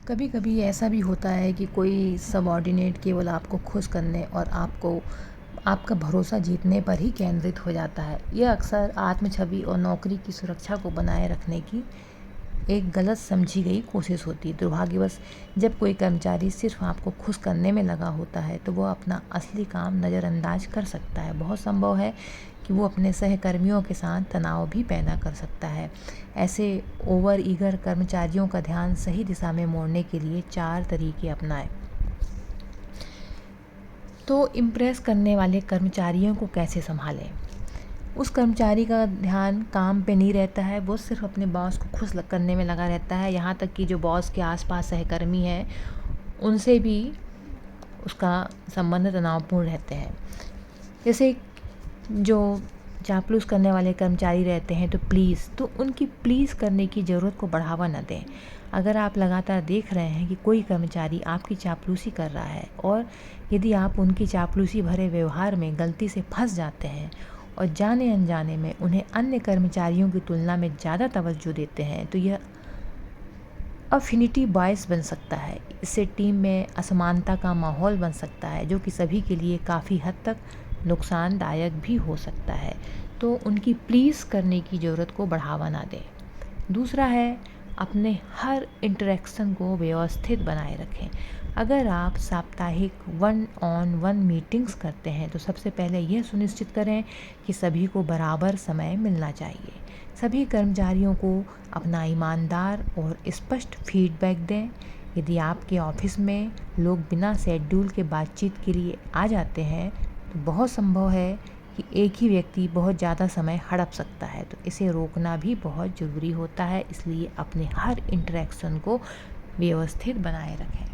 कभी कभी ऐसा भी होता है कि कोई सबऑर्डिनेट केवल आपको खुश करने और आपका भरोसा जीतने पर ही केंद्रित हो जाता है। यह अक्सर आत्म छवि और नौकरी की सुरक्षा को बनाए रखने की एक गलत समझी गई कोशिश होती है। दुर्भाग्यवश जब कोई कर्मचारी सिर्फ आपको खुश करने में लगा होता है तो वह अपना असली काम नज़रअंदाज कर सकता है। बहुत संभव है कि वो अपने सहकर्मियों के साथ तनाव भी पैदा कर सकता है। ऐसे ओवर ईगर कर्मचारियों का ध्यान सही दिशा में मोड़ने के लिए 4 तरीके अपनाएं। तो इम्प्रेस करने वाले कर्मचारियों को कैसे संभालें? उस कर्मचारी का ध्यान काम पे नहीं रहता है, वो सिर्फ अपने बॉस को खुश करने में लगा रहता है। यहाँ तक कि जो बॉस के आसपास सहकर्मी हैं उनसे भी उसका संबंध तनावपूर्ण रहते हैं। जैसे जो चापलूस करने वाले कर्मचारी रहते हैं तो उनकी प्लीज़ करने की ज़रूरत को बढ़ावा न दें। अगर आप लगातार देख रहे हैं कि कोई कर्मचारी आपकी चापलूसी कर रहा है और यदि आप उनकी चापलूसी भरे व्यवहार में गलती से फंस जाते हैं और जाने अनजाने में उन्हें अन्य कर्मचारियों की तुलना में ज़्यादा तवज्जो देते हैं तो यह अफिनिटी बायस बन सकता है। इससे टीम में असमानता का माहौल बन सकता है जो कि सभी के लिए काफ़ी हद तक नुकसानदायक भी हो सकता है। तो उनकी प्लीज़ करने की ज़रूरत को बढ़ावा ना दें। दूसरा है, अपने हर इंटरेक्शन को व्यवस्थित बनाए रखें। अगर आप साप्ताहिक 1-on-1 मीटिंग्स करते हैं तो सबसे पहले यह सुनिश्चित करें कि सभी को बराबर समय मिलना चाहिए। सभी कर्मचारियों को अपना ईमानदार और स्पष्ट फीडबैक दें। यदि आपके ऑफिस में लोग बिना शेड्यूल के बातचीत के लिए आ जाते हैं तो बहुत संभव है कि एक ही व्यक्ति बहुत ज़्यादा समय हड़प सकता है। तो इसे रोकना भी बहुत ज़रूरी होता है, इसलिए अपने हर इंटरेक्शन को व्यवस्थित बनाए रखें।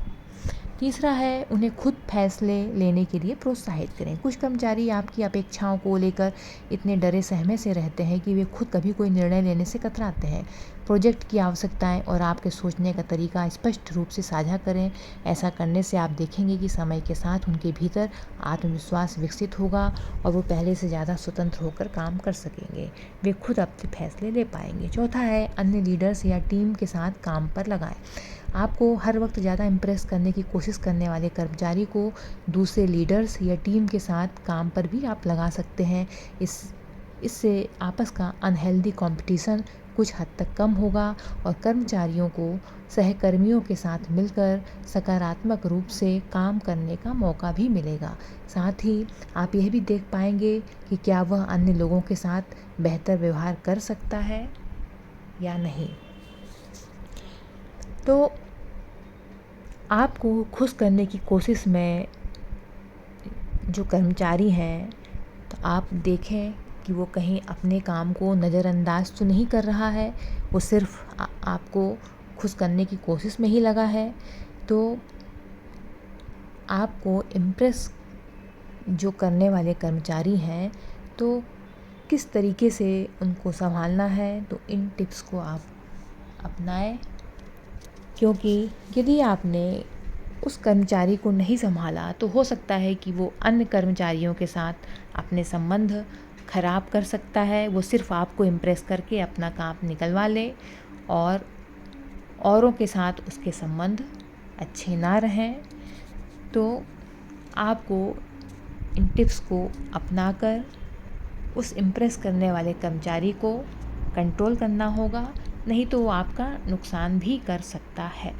तीसरा है, उन्हें खुद फैसले लेने के लिए प्रोत्साहित करें। कुछ कर्मचारी आपकी अपेक्षाओं को लेकर इतने डरे सहमे से रहते हैं कि वे खुद कभी कोई निर्णय लेने से कतराते हैं। प्रोजेक्ट की आवश्यकताएं और आपके सोचने का तरीका स्पष्ट रूप से साझा करें। ऐसा करने से आप देखेंगे कि समय के साथ उनके भीतर आत्मविश्वास विकसित होगा और वो पहले से ज़्यादा स्वतंत्र होकर काम कर सकेंगे। वे खुद अपने फैसले ले पाएंगे। चौथा है, अन्य लीडर्स या टीम के साथ काम पर लगाएं। आपको हर वक्त ज़्यादा इम्प्रेस करने की कोशिश करने वाले कर्मचारी को दूसरे लीडर्स या टीम के साथ काम पर भी आप लगा सकते हैं। इससे आपस का अनहेल्दी कंपटीशन कुछ हद तक कम होगा और कर्मचारियों को सहकर्मियों के साथ मिलकर सकारात्मक रूप से काम करने का मौका भी मिलेगा। साथ ही आप यह भी देख पाएंगे कि क्या वह अन्य लोगों के साथ बेहतर व्यवहार कर सकता है या नहीं। तो आपको खुश करने की कोशिश में जो कर्मचारी हैं तो आप देखें कि वो कहीं अपने काम को नज़रअंदाज तो नहीं कर रहा है, वो सिर्फ आपको खुश करने की कोशिश में ही लगा है। तो आपको इम्प्रेस जो करने वाले कर्मचारी हैं तो किस तरीके से उनको संभालना है, तो इन टिप्स को आप अपनाएं। क्योंकि यदि आपने उस कर्मचारी को नहीं संभाला तो हो सकता है कि वो अन्य कर्मचारियों के साथ अपने संबंध खराब कर सकता है। वो सिर्फ आपको इम्प्रेस करके अपना काम निकलवा ले और औरों के साथ उसके संबंध अच्छे ना रहें। तो आपको इन टिप्स को अपनाकर उस इम्प्रेस करने वाले कर्मचारी को कंट्रोल करना होगा, नहीं तो वो आपका नुकसान भी कर सकता है।